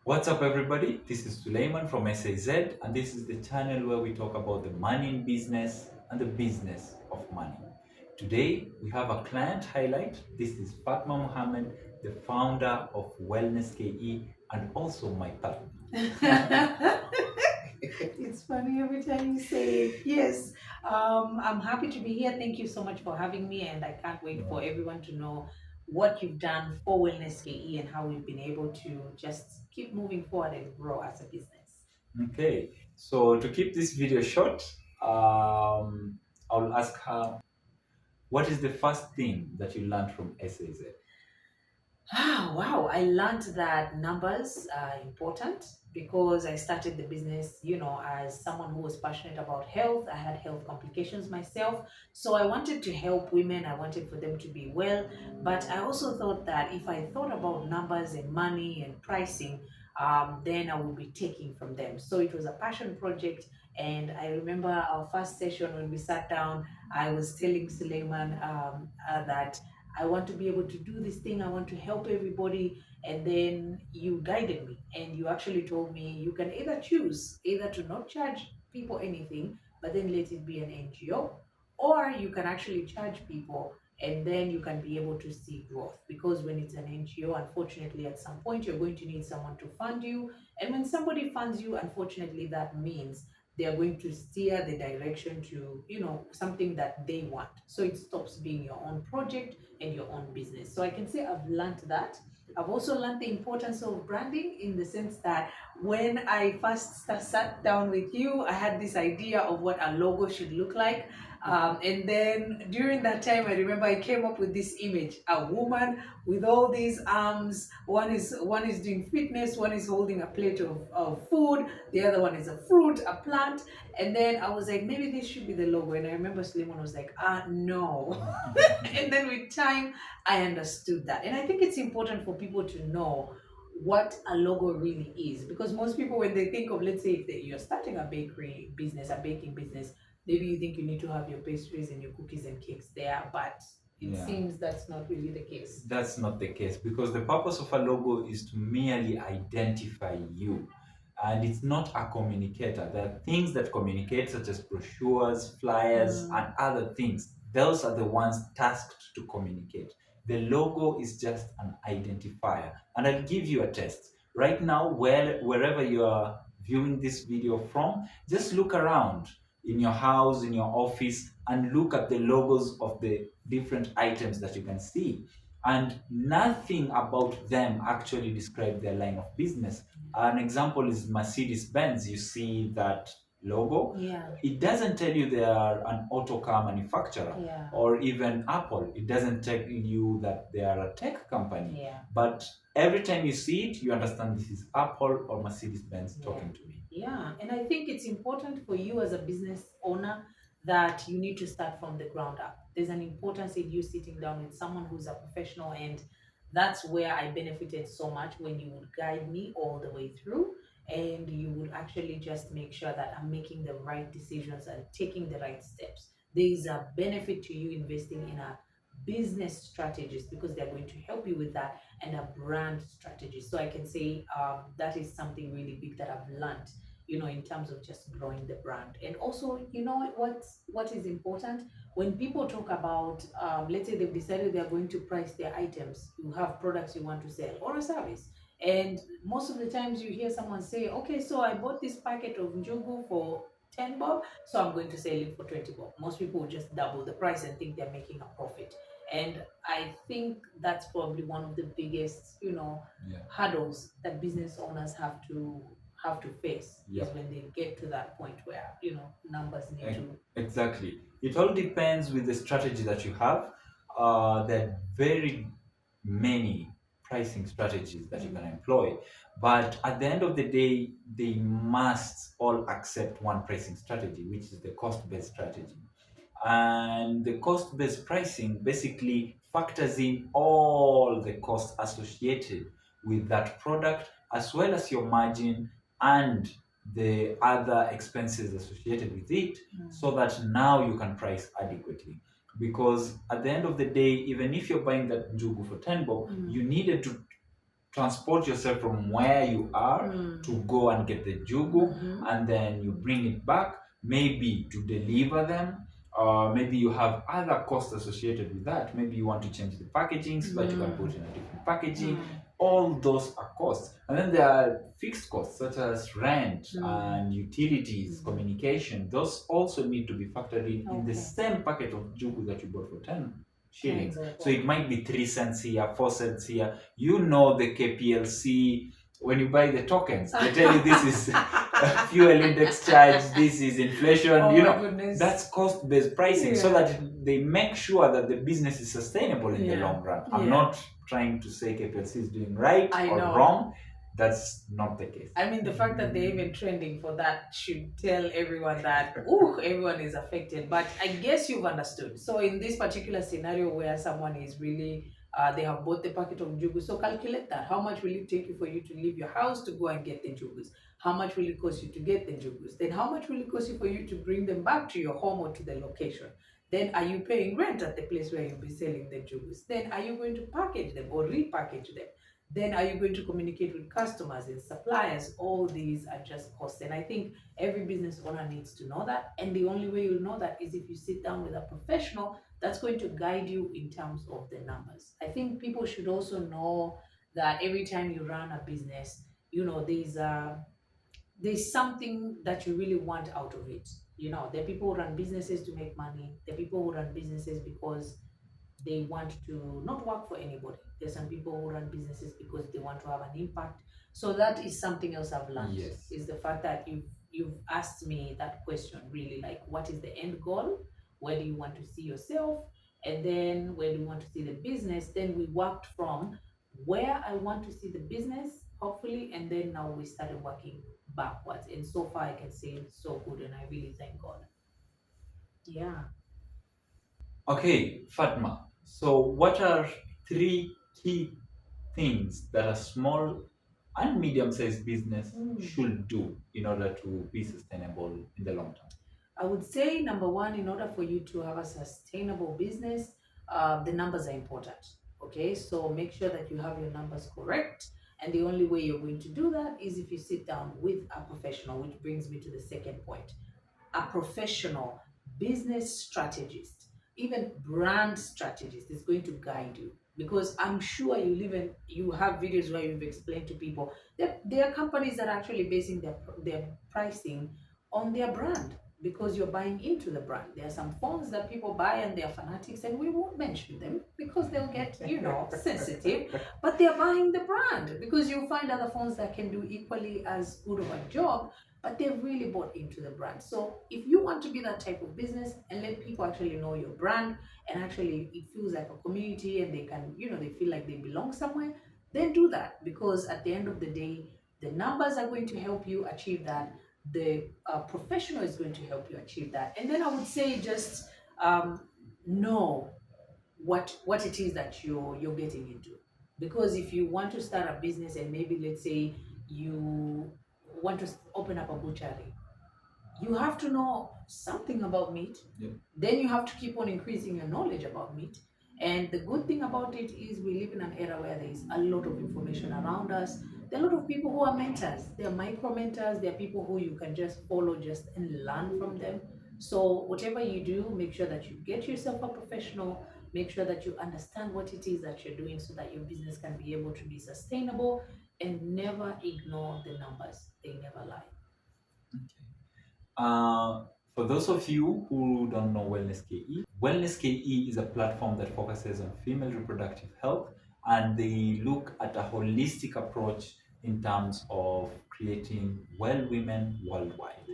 What's up, everybody? This is Suleyman from SAZ, and this is the channel where we talk about the money in business and the business of money. Today, we have a client highlight. This is Fatma Mohammed, the founder of WellnessKE, and also my partner. It's funny every time you say it. Yes, I'm happy to be here. Thank you so much for having me, and I can't wait for everyone to know what you've done for Wellness KE and how we've been able to just keep moving forward and grow as a business. Okay, so to keep this video short, I'll ask her, what is the first thing that you learned from SAZ? Ah, wow, I learned that numbers are important because I started the business, as someone who was passionate about health. I had health complications myself. So I wanted to help women. I wanted for them to be well. But I also thought that if I thought about numbers and money and pricing, then I would be taking from them. So it was a passion project. And I remember our first session when we sat down, I was telling Suleiman that I want to be able to do this thing. I want to help everybody. And then you guided me and you actually told me you can either choose either to not charge people anything, but then let it be an NGO, or you can actually charge people and then you can be able to see growth. Because when it's an NGO, unfortunately, at some point you're going to need someone to fund you. And when somebody funds you, unfortunately, that means they are going to steer the direction to something that they want, so it stops being your own project and your own business. So I can say I've learned that. I've also learned the importance of branding in the sense that when I first sat down with you, I had this idea of what a logo should look like. And then during that time, I remember I came up with this image: a woman with all these arms. One is doing fitness, one is holding a plate of food, the other one is a fruit, a plant. And then I was like, maybe this should be the logo. And I remember Suleiman was like, no. And then with time, I understood that. And I think it's important for people to know what a logo really is, because most people, when they think of, let's say, if you're starting a bakery business, a baking business, maybe you think you need to have your pastries and your cookies and cakes there, but it Yeah. seems that's not really the case. That's not the case, because the purpose of a logo is to merely identify you, and it's not a communicator. There are things that communicate, such as brochures, flyers, and other things. Those are the ones tasked to communicate. The logo is just an identifier. And I'll give you a test. Right now, wherever you are viewing this video from, just look around in your house, in your office, and look at the logos of the different items that you can see. And nothing about them actually describe their line of business. An example is Mercedes Benz. You see that logo. Yeah. It doesn't tell you they are an auto car manufacturer. Yeah. Or even Apple. It doesn't tell you that they are a tech company. Yeah. But every time you see it, you understand this is Apple or Mercedes Benz talking to me. Yeah, and I think it's important for you as a business owner that you need to start from the ground up. There's an importance in you sitting down with someone who's a professional, and that's where I benefited so much when you would guide me all the way through, and you would actually just make sure that I'm making the right decisions and taking the right steps. There is a benefit to you investing in a business strategist because they're going to help you with that, and a brand strategist. So I can say that is something really big that I've learned, in terms of just growing the brand. And also, what is important when people talk about, let's say they've decided they're going to price their items. You have products you want to sell or a service. And most of the times you hear someone say, okay, so I bought this packet of njugu for 10 bob, so I'm going to sell it for 20 bob. Most people will just double the price and think they're making a profit. And I think that's probably one of the biggest, hurdles that business owners have to face, is when they get to that point where numbers need to. Exactly. It all depends with the strategy that you have. There are very many pricing strategies that you can employ, but at the end of the day, they must all accept one pricing strategy, which is the cost-based strategy. And the cost-based pricing basically factors in all the costs associated with that product, as well as your margin and the other expenses associated with it, so that now you can price adequately. Because at the end of the day, even if you're buying that njugu for 10 bob, you needed to transport yourself from where you are to go and get the jugu, and then you bring it back, maybe to deliver them. Maybe you have other costs associated with that. Maybe you want to change the packaging so that you can put in a different packaging. All those are costs. And then there are fixed costs such as rent and utilities, communication. Those also need to be factored in the same packet of jugu that you bought for 10 shillings. So it might be 3 cents here, 4 cents here. You know the KPLC, when you buy the tokens, they tell you this is fuel index charge, this is inflation. That's cost-based pricing, so that they make sure that the business is sustainable in the long run. I'm not trying to say KPLC is doing right or wrong. That's not the case. I mean, the fact that they're even trending for that should tell everyone that everyone is affected. But I guess you've understood. So in this particular scenario where someone is really they have bought the packet of jugus, so calculate that. How much will it take you for you to leave your house to go and get the jugus? How much will it cost you to get the jugus? Then how much will it cost you for you to bring them back to your home or to the location? Then are you paying rent at the place where you'll be selling the jugus? Then are you going to package them or repackage them? Then are you going to communicate with customers and suppliers? All these are just costs. And I think every business owner needs to know that. And the only way you'll know that is if you sit down with a professional that's going to guide you in terms of the numbers. I think people should also know that every time you run a business, there's something that you really want out of it. There are people who run businesses to make money. There are people who run businesses because they want to not work for anybody. There's some people who run businesses because they want to have an impact. So that is something else I've learned. Is the fact that you've asked me that question, really, like, what is the end goal? Where do you want to see yourself? And then where do you want to see the business? Then we worked from where I want to see the business, hopefully, and then now we started working backwards. And so far I can say it's so good, and I really thank God. Yeah. Okay, Fatma. So what are 3 key things that a small and medium-sized business should do in order to be sustainable in the long term? I would say, number one, in order for you to have a sustainable business, the numbers are important. Okay, so make sure that you have your numbers correct. And the only way you're going to do that is if you sit down with a professional, which brings me to the second point. A professional business strategist, even brand strategist, is going to guide you, because I'm sure you have videos where you've explained to people that there are companies that are actually basing their pricing on their brand, because you're buying into the brand. There are some phones that people buy and they're fanatics, and we won't mention them because they'll get sensitive, but they're buying the brand, because you'll find other phones that can do equally as good of a job, but they've really bought into the brand. So if you want to be that type of business and let people actually know your brand, and actually it feels like a community, and they can, they feel like they belong somewhere, then do that, because at the end of the day, the numbers are going to help you achieve that. The professional is going to help you achieve that. And then I would say just know what it is that you're getting into. Because if you want to start a business, and maybe let's say you want to open up a butchery, you have to know something about meat. Then you have to keep on increasing your knowledge about meat. And the good thing about it is we live in an era where there is a lot of information around us. There are a lot of people who are mentors. They are micro mentors. There are people who you can just follow and learn from them. So whatever you do, make sure that you get yourself a professional. Make sure that you understand what it is that you're doing, so that your business can be able to be sustainable, and never ignore the numbers. They never lie. For those of you who don't know WellnessKE, WellnessKE is a platform that focuses on female reproductive health, and they look at a holistic approach in terms of creating well women worldwide.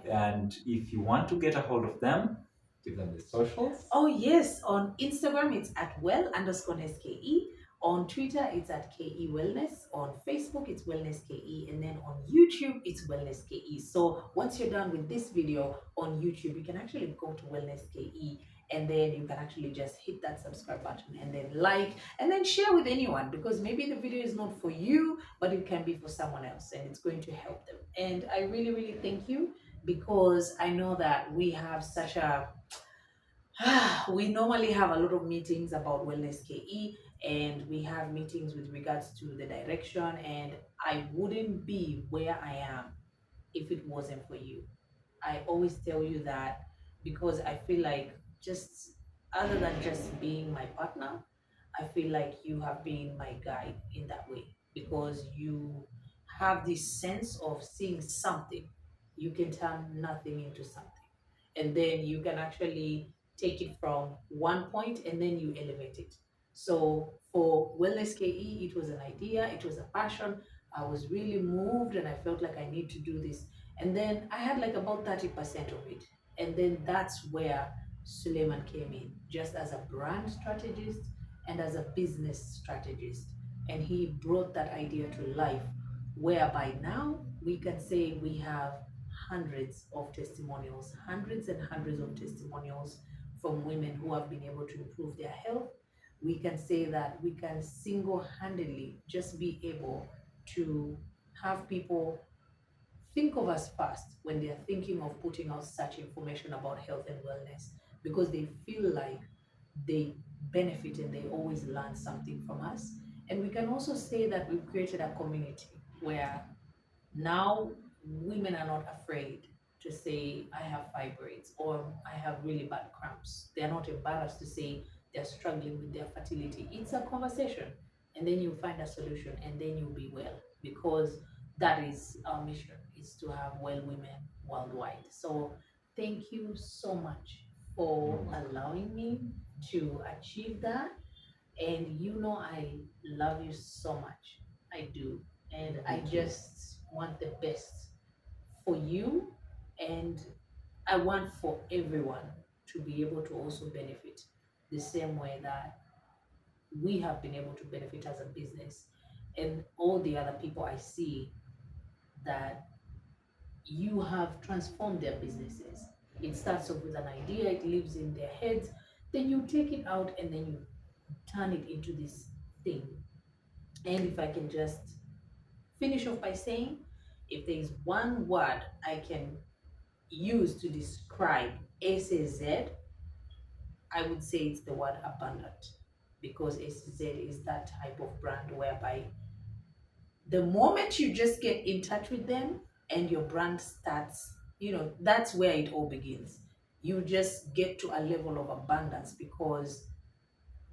And if you want to get a hold of them, give them the socials. Oh yes, on Instagram it's at well_SKE. On Twitter, it's at KE Wellness. On Facebook, it's WellnessKE. And then on YouTube, it's WellnessKE. So once you're done with this video on YouTube, you can actually go to WellnessKE, and then you can actually just hit that subscribe button, and then like, and then share with anyone, because maybe the video is not for you, but it can be for someone else, and it's going to help them. And I really, really thank you, because I know that we have such a we normally have a lot of meetings about WellnessKE, and we have meetings with regards to the direction. And I wouldn't be where I am if it wasn't for you. I always tell you that because I feel like, just other than just being my partner, I feel like you have been my guide in that way, because you have this sense of seeing something. You can turn nothing into something. And then you can actually take it from one point and then you elevate it. So for WellnessKE, it was an idea, it was a passion. I was really moved and I felt like I need to do this. And then I had like about 30% of it. And then that's where Suleyman came in, just as a brand strategist and as a business strategist. And he brought that idea to life, whereby now we can say we have hundreds of testimonials, hundreds and hundreds of testimonials from women who have been able to improve their health. We can say that we can single handedly just be able to have people think of us first when they are thinking of putting out such information about health and wellness, because they feel like they benefit and they always learn something from us. And we can also say that we've created a community where now women are not afraid to say, I have fibroids or I have really bad cramps. They're not embarrassed to say they're struggling with their fertility. It's a conversation, and then you find a solution, and then you'll be well, because that is our mission, is to have well women worldwide. So thank you so much for allowing me to achieve that. And I love you so much. I do. And I just want the best for you. And I want for everyone to be able to also benefit the same way that we have been able to benefit as a business. And all the other people I see that you have transformed their businesses. It starts off with an idea, it lives in their heads, then you take it out and then you turn it into this thing. And if I can just finish off by saying, if there is one word I can use to describe SAZ, I would say it's the word abundant, because SAZ is that type of brand whereby the moment you just get in touch with them and your brand starts, that's where it all begins. You just get to a level of abundance because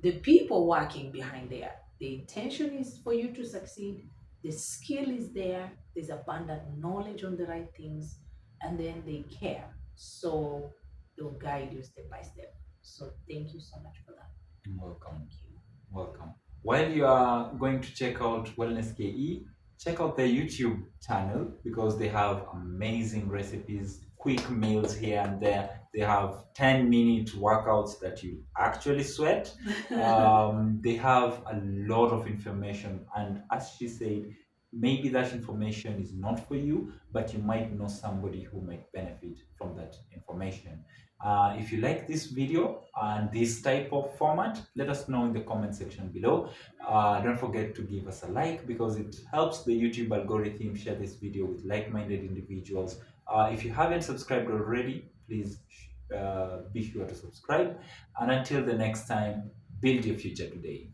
the people working behind there, the intention is for you to succeed, the skill is there, there's abundant knowledge on the right things, and then they care. So they'll guide you step by step. So thank you so much for that. Welcome. Thank you. Welcome. While you are going to check out WellnessKE, check out their YouTube channel because they have amazing recipes, quick meals here and there. They have 10-minute workouts that you actually sweat. They have a lot of information, and as she said, maybe that information is not for you, but you might know somebody who might benefit from that information. If you like this video and this type of format, let us know in the comment section below. Don't forget to give us a like because it helps the YouTube algorithm share this video with like-minded individuals. If you haven't subscribed already, please be sure to subscribe. And until the next time, build your future today.